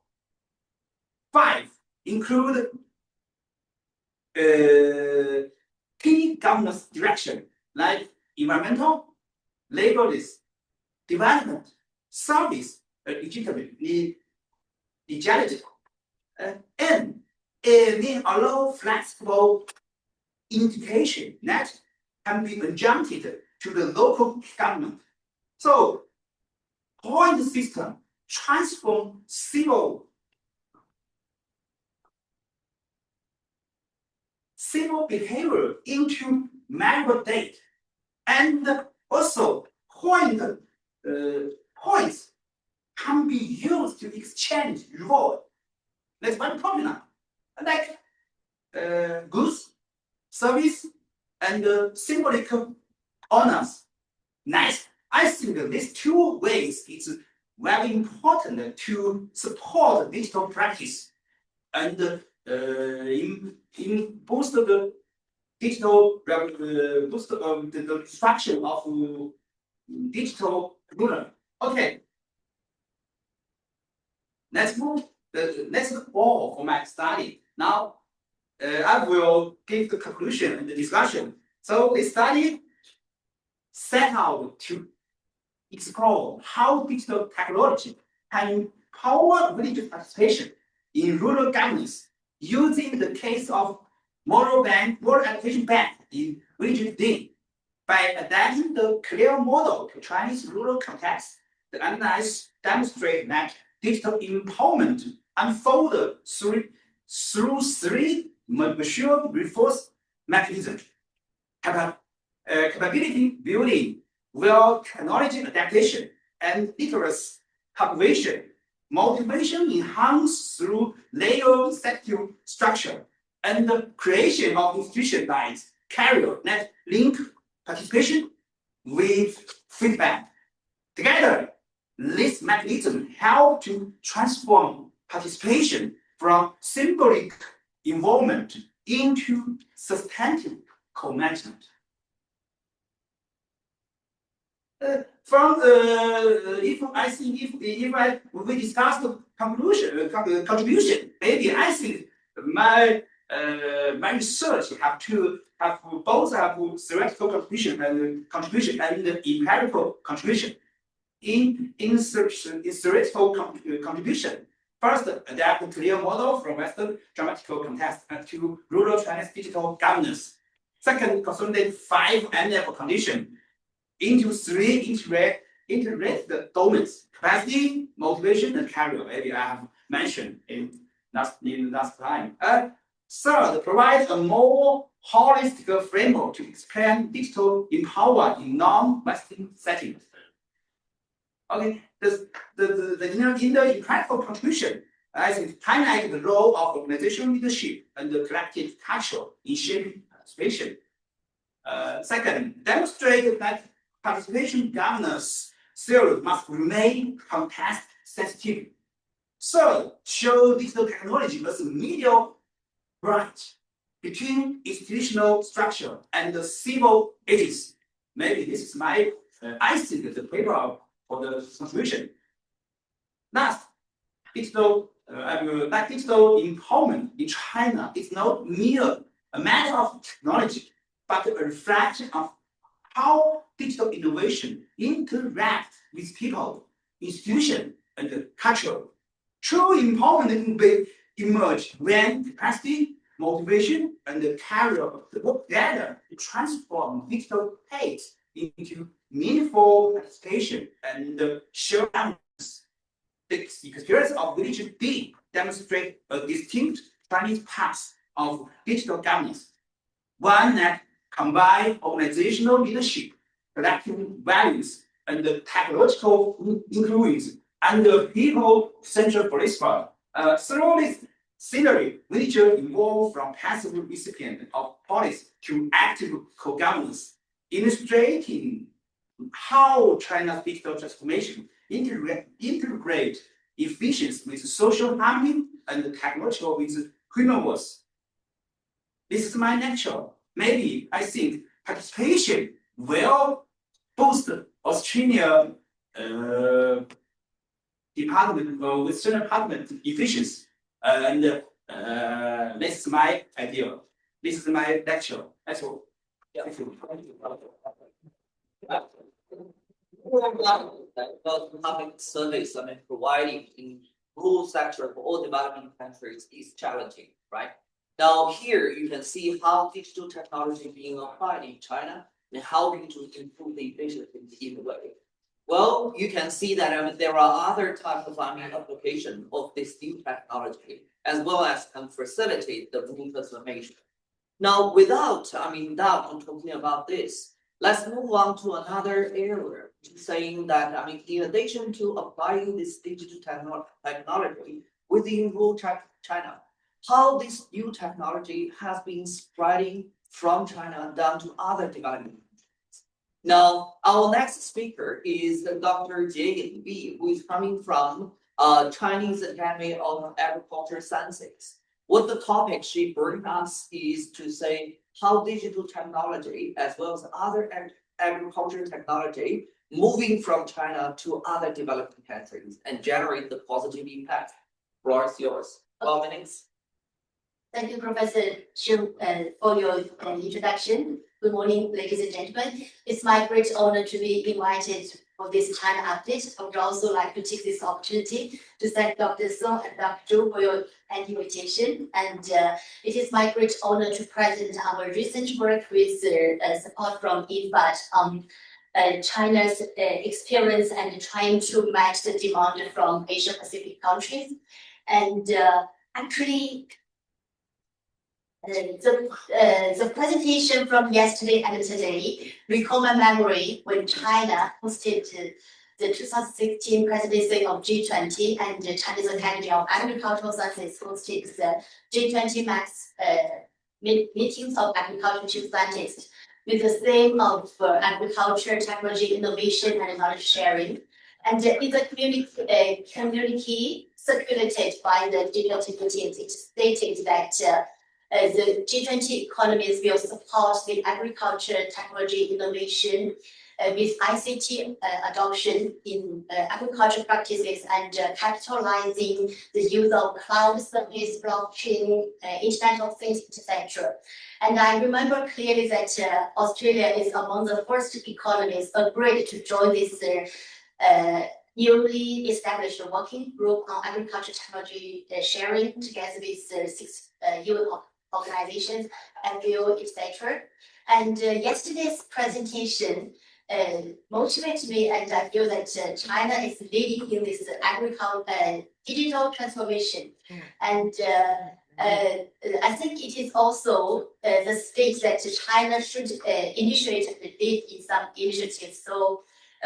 5 include key governance direction like environmental, labor development, service, legitimacy. N means allow flexible indication that can be adjuncted to the local government. So, point system transform civil behavior into measurable data, and also points can be used to exchange reward. That's one problem, like goods, service, and symbolic honors. Nice. I think that these two ways is very important to support digital practice and in boost the digital boost the structure of digital ruler. Okay. Let's move all for my study. Now I will give the conclusion and the discussion. So the study set out to explore how digital technology can empower village participation in rural governance using the case of moral allocation band in village D. By adapting the clear model to Chinese rural context, the analysis demonstrate that digital empowerment unfolded through three mature reinforced mechanisms: capability building, well technology adaptation, and literacy cultivation. Motivation enhanced through layer sector structure, and the creation of institution lines carrier that link participation with feedback. Together, this mechanism help to transform participation from symbolic involvement into substantive co-management. If we discuss the contribution, maybe I think my research have both theoretical contribution and empirical contribution. In theoretical contribution, first adapt a clear model from Western dramatical context to rural Chinese digital governance. Second, consolidate 5 NF conditions into 3 integrated domains: capacity, motivation, and carrier. Maybe I have mentioned in last time. Third, provide a more holistic framework to explain digital empowerment in non-Western settings. Okay, in the empirical contribution, I think highlight the role of organizational leadership and the collective culture in shaping participation. Second, demonstrate that participation governance theory must remain context sensitive. Third, show digital technology as a medial branch between institutional structure and the civil agency. Maybe this is my, I think the paper for the contribution. Last, digital empowerment in China is not mere a matter of technology, but a reflection of how digital innovation interacts with people, institutions, and culture. True empowerment will emerge when capacity, motivation, and the career work together to transform digital space into meaningful participation and shared governance. The experience of Jieying Bi demonstrates a distinct Chinese path of digital governance, one that combines organizational leadership, collective values, and the technological influence and the people-centered philosophy. Through this scenery, which evolved from passive recipient of policy to active co-governance, illustrating how China's digital transformation integrate efficiency with social harmony and technological with human worth. This is my lecture. Maybe I think participation will boost Australia Western Department efficiency. And this is my idea. This is my lecture. That's all. Yeah. Thank you. Public service, providing in rural sector for all developing countries is challenging, right? Now here you can see how digital technology being applied in China and helping to improve the efficiency in the way. Well, you can see that there are other types of application of this new technology, as well as can facilitate the rural transformation. Now, without talking about this, let's move on to another area, saying that in addition to applying this digital technology within rural China, how this new technology has been spreading from China down to other developing countries. Now, our next speaker is Dr. Jieying Bi, who is coming from Chinese Academy of Agricultural Sciences. What the topic she brings us is to say how digital technology, as well as other agricultural technology, moving from China to other developing countries and generate the positive impact. Floor is yours. 12 minutes. Thank you, Professor Sheng, for your introduction. Good morning, ladies and gentlemen. It's my great honor to be invited for this China update. I would also like to take this opportunity to thank Dr. Song and Dr. Zhou for your invitation. And it is my great honor to present our recent work with support from IFAD on China's experience and trying to match the demand from Asia Pacific countries. And actually, the presentation from yesterday and today recall my memory when China hosted the 2016 presidency of G20 and the Chinese Academy of Agricultural Sciences hosted the G20 Max meetings of agricultural chief scientists with the theme of agriculture, technology, innovation, and knowledge sharing. And in the community circulated by the digital teams, it stated that the G20 economies will support the agriculture, technology, innovation with ICT adoption in agriculture practices and capitalizing the use of cloud service, blockchain, Internet of Things, etc. And I remember clearly that Australia is among the first economies agreed to join this newly established working group on agriculture technology sharing together with 6 UN organizations, FAO, etc. And yesterday's presentation motivates me, and I feel that China is leading in this digital transformation. And I think it is also the state that China should initiate and lead in some initiatives. So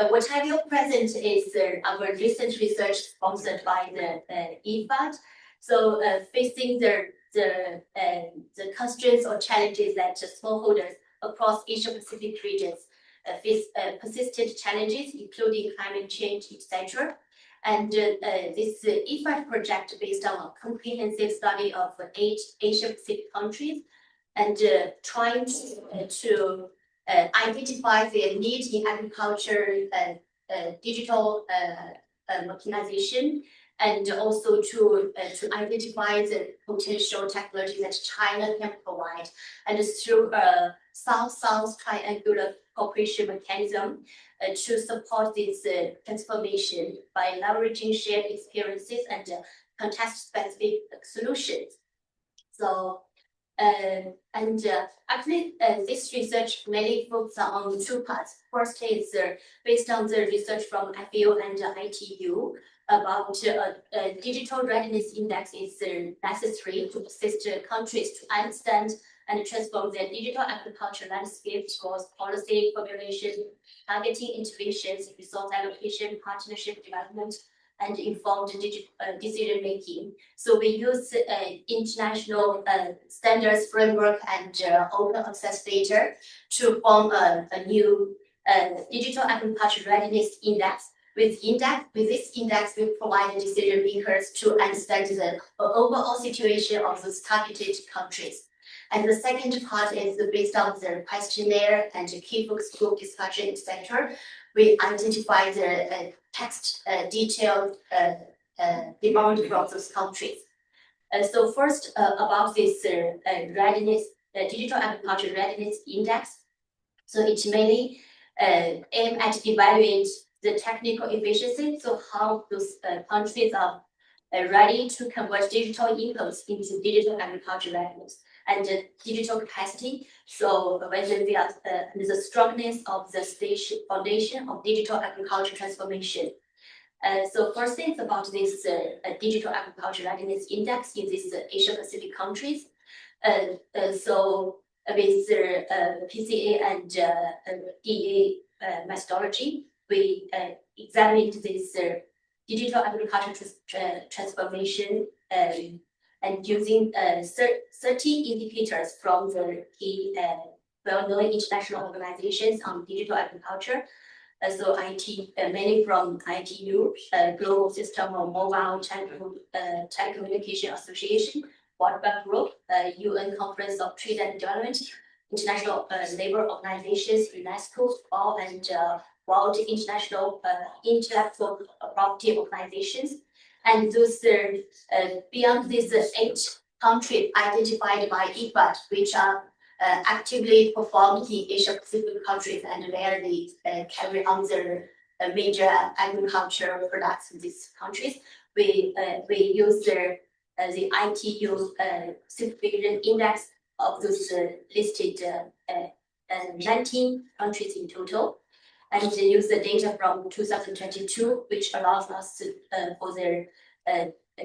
what I will present is our recent research sponsored by the IFAD. So facing the constraints or challenges that smallholders across Asia Pacific regions face persistent challenges, including climate change, etc. And this IFAD project based on a comprehensive study of 8 Asia Pacific countries and trying to identify their need in agriculture, digital mechanization, and also to identify the potential technology that China can provide, and through a South-South triangular cooperation mechanism to support this transformation by leveraging shared experiences and context-specific solutions. So, actually, this research mainly focuses on two parts. First is based on the research from FAO and ITU about digital readiness index is necessary to assist countries to understand and transform their digital agriculture landscape towards policy formulation, targeting interventions, resource allocation, partnership development, and informed decision making. So we use international standards framework and open access data to form a new digital agriculture readiness index. With this index, we provide decision makers to understand the overall situation of those targeted countries. And the second part is based on the questionnaire and the key focus group discussion, etc. We identify the text detailed demand from those countries. So first, about this readiness, digital agriculture readiness index. So it mainly aim at evaluate the technical efficiency. So how those countries are ready to convert digital inputs into digital agriculture readiness and digital capacity. So whether they are the strongness of the foundation of digital agriculture transformation. So first thing about this digital agriculture readiness index in these Asia Pacific countries. So with PCA and DA methodology, we examined this digital agriculture transformation and using 30 indicators from the key well-known international organizations on digital agriculture. So mainly from ITU, Global System of Mobile Telecommunication Association, World Bank Group, UN Conference of Trade and Development, International Labour Organizations, UNESCO, FAO, and World International Intellectual Property Organizations. And those beyond these 8 countries identified by IPAD, which are actively performed in Asia Pacific countries and where they carry on their major agricultural products in these countries, we use the ITU supervision index of those listed 19 countries in total, and use the data from 2022, which allows us to, for their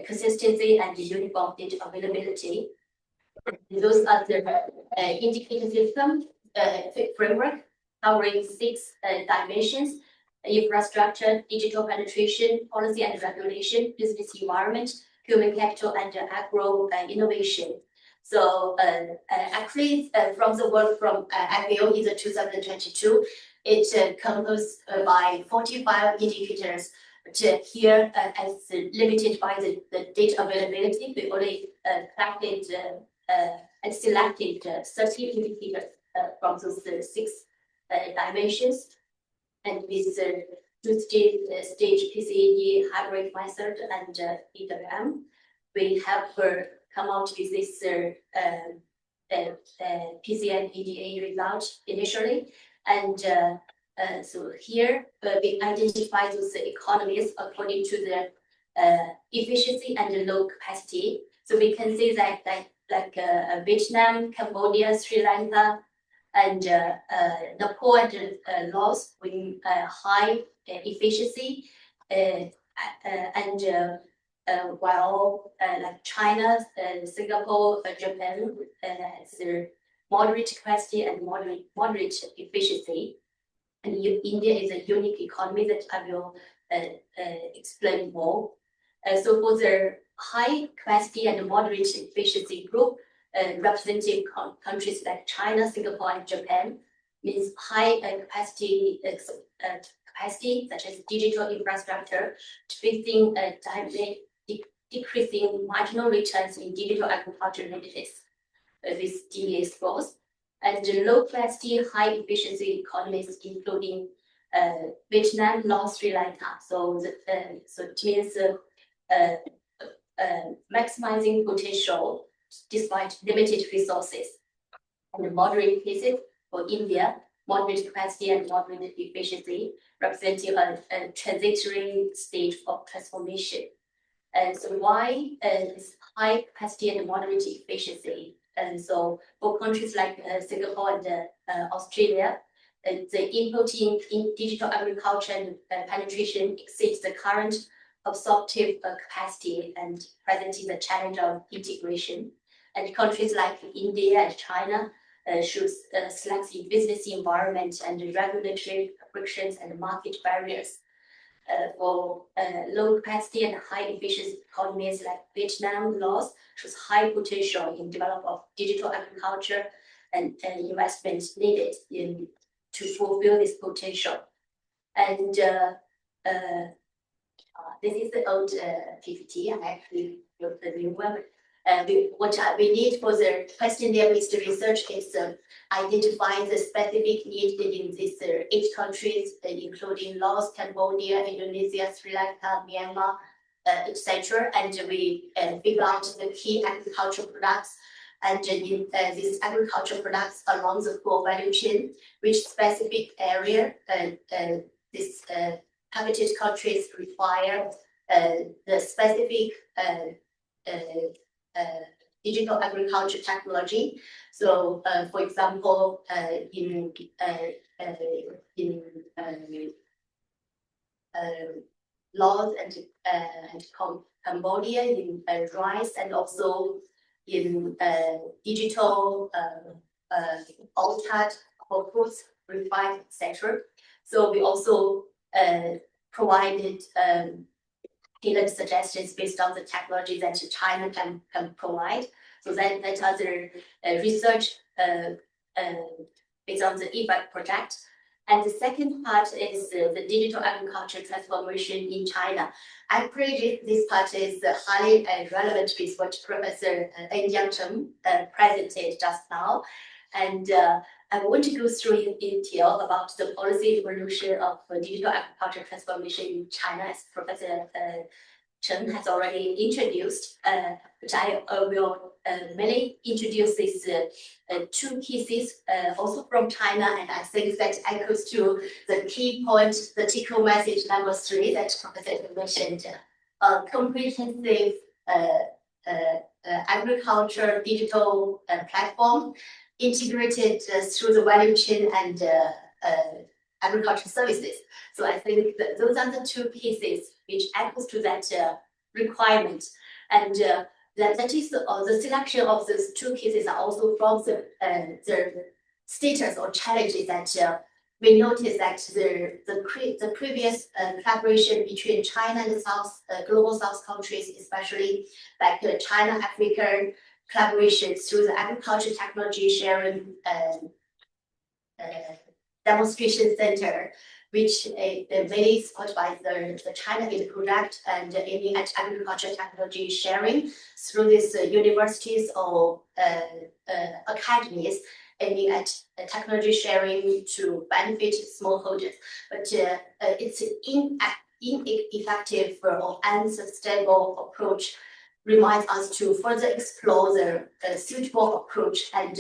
consistency and uniform data availability. Those are the indicator system framework covering 6 dimensions: infrastructure, digital penetration, policy and regulation, business environment, human capital, and agro innovation. So actually, from the work from FAO in the 2022, it comes by 45 indicators. But here, as limited by the data availability, we only collected and selected 30 indicators from those 6 dimensions. And with the two-stage PCAD hybrid method and EWM, we have come out with this PCAD result initially. And so here we identify those economies according to the efficiency and the low capacity. So we can see that like Vietnam, Cambodia, Sri Lanka, and Nepal and Laos with high efficiency, and while like China, Singapore, Japan has their moderate capacity and moderate efficiency. And India is a unique economy that I will explain more. So for the high capacity and moderate efficiency group, representing countries like China, Singapore, and Japan, means high capacity such as digital infrastructure, facing decreasing marginal returns in digital agriculture readiness with DA scores, and the low capacity, high efficiency economies, including Vietnam, Laos, Sri Lanka. So it means maximizing potential despite limited resources. And the moderate cases for India, moderate capacity and moderate efficiency, representing a transitory stage of transformation. And so why this high capacity and moderate efficiency? And so for countries like Singapore and Australia, the inputting in digital agriculture and penetration exceeds the current absorptive capacity and presenting the challenge of integration. And countries like India and China should select the business environment and regulatory frictions and market barriers. For low capacity and high efficiency economies like Vietnam, Laos, shows high potential in development of digital agriculture and investments needed to fulfill this potential. And this is the old PPT. I actually wrote the new one. What we need for the questionnaire-based research is identifying the specific needs in these 8 countries, including Laos, Cambodia, Indonesia, Sri Lanka, Myanmar, etc. And we figure out the key agricultural products and these agricultural products along the full value chain, which specific area these targeted countries require the specific digital agriculture technology. So, for example, in Laos and Cambodia, in rice, and also in digital altered for fruits, refined, etc. So we also provided tailored suggestions based on the technology that China can provide. So that other research based on the EBAC project. And the second part is the digital agriculture transformation in China. I believe this part is highly relevant with what Professor Enjiang Cheng presented just now. And I want to go through in detail about the policy evolution of digital agriculture transformation in China, as Professor Cheng has already introduced. But I will mainly introduce these 2 cases also from China, and I think that echoes to the key point, the take-home message number 3 that Professor mentioned. Comprehensive agriculture digital platform integrated through the value chain and agriculture services. So I think that those are the 2 pieces which echoes to that requirement. And that is the selection of those 2 cases are also from the status or challenges that we noticed that the previous collaboration between China and the global South countries, especially like the China-Africa collaboration through the agriculture technology sharing demonstration center, which is mainly supported by the China Aid project and aiming at agriculture technology sharing through these universities or academies, aiming at technology sharing to benefit smallholders. But it's ineffective or unsustainable approach reminds us to further explore the suitable approach, and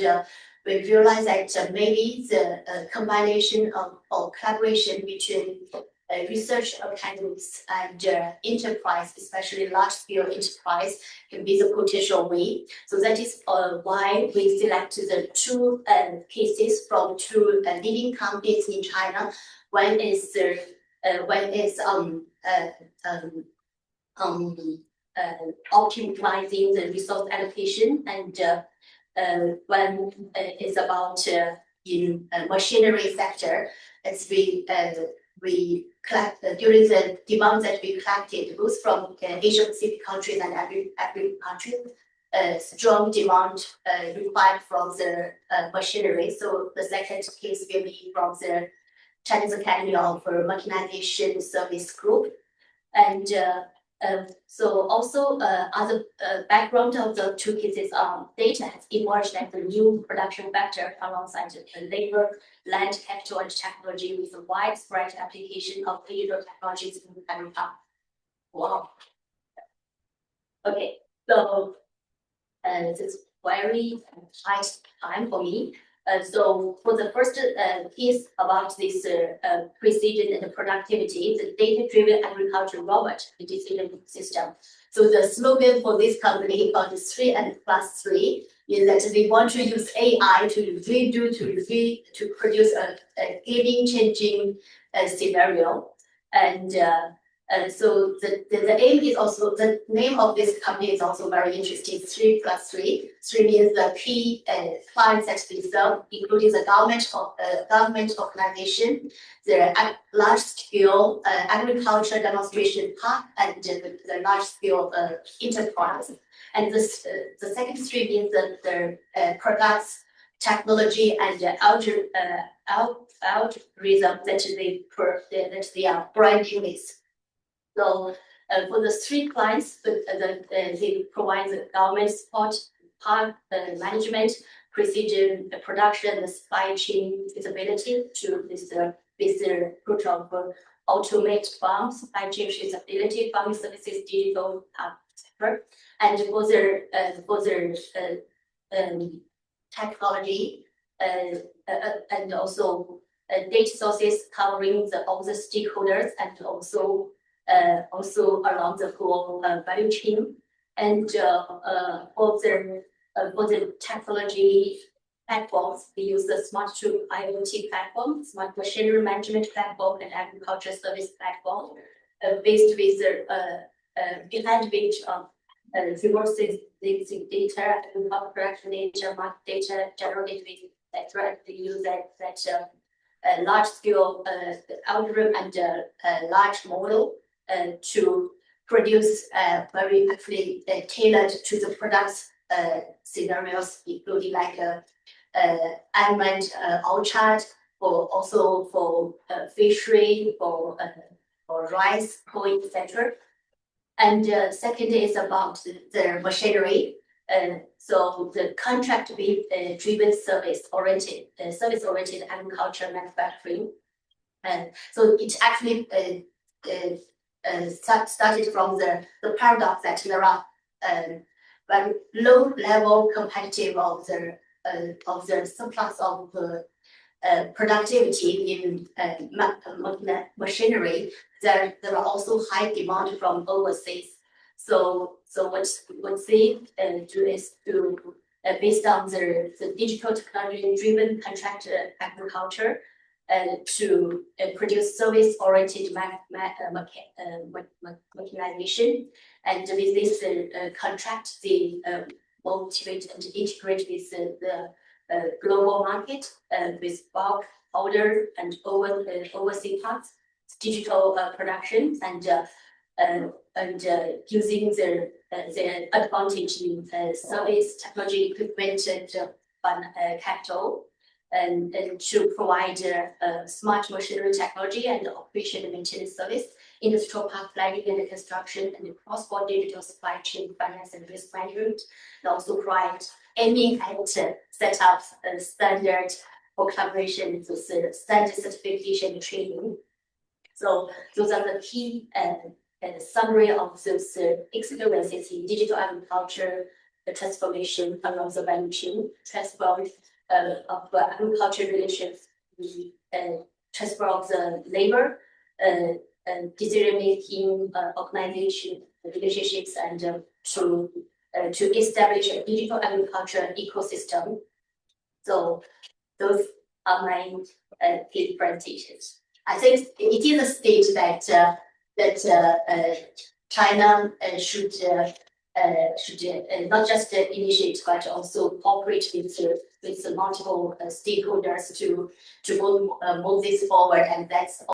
we realize that maybe the combination of or collaboration between research academies and enterprise, especially large-scale enterprise, can be the potential way. So that is why we selected the 2 cases from 2 leading companies in China. One is optimizing the resource allocation, and one is about in machinery sector. As we collect during the demand that we collected both from Asia Pacific countries and African countries, strong demand required from the machinery. So the second case will be from the Chinese Academy of Mechanization Service Group. And so also other background of the 2 cases, data has emerged as a new production vector alongside the labor, land, capital, and technology with a widespread application of digital technologies in agriculture. Wow. Okay, so this is very tight time for me. So for the first piece about this precision and productivity, the data-driven agriculture robot decision system. So the slogan for this company about the 3 and +3 is that they want to use AI to produce a game-changing scenario. And so the aim is also, the name of this company is also very interesting, 3 + 3. 3 means the key clients that they serve, including the government organization, the large-scale agriculture demonstration park, and the large-scale enterprise. And the second 3 means the products, technology, and algorithm that they are branding with. So for the 3 clients, they provide the government support, park management, precision production, the supply chain visibility to this group of automate farm, supply chain visibility, farming services, digital, etc. And for their technology and also data sources covering all the stakeholders and also along the whole value chain. And for the technology platforms, we use the smart to IoT platform, smart machinery management platform, and agriculture service platform, based with the behind which reverses the data, agricultural production data, market data, general data, etc. They use that large scale algorithm and large model to produce very actually tailored to the products scenarios, including like almond orchard, or also for fishery, for rice, corn, etc. And second is about the machinery. So the contract-driven service-oriented agriculture manufacturing. And so it actually started from the paradox that there are very low-level competitive of the surplus of productivity in machinery. There are also high demand from overseas. So what they do is to based on the digital technology-driven contract agriculture, to produce service-oriented mechanization. And with this contract, they motivate and integrate with the global market with bulk order and overseas parts, digital production, and using their advantage in service technology equipment and capital. And to provide smart machinery technology and operation and maintenance service, industrial park planning and construction, and cross-border digital supply chain finance and risk management. And also provide aiming at set up a standard for collaboration with standard certification and training. So those are the key summary of those experiences in digital agriculture, the transformation around the value chain, transform of agriculture relations, the transfer of the labor, decision-making, organization relationships, and to establish a digital agriculture ecosystem. So those are my key presentations. I think it is a stage that China should not just initiate, but also cooperate with the multiple stakeholders to move this forward, and that's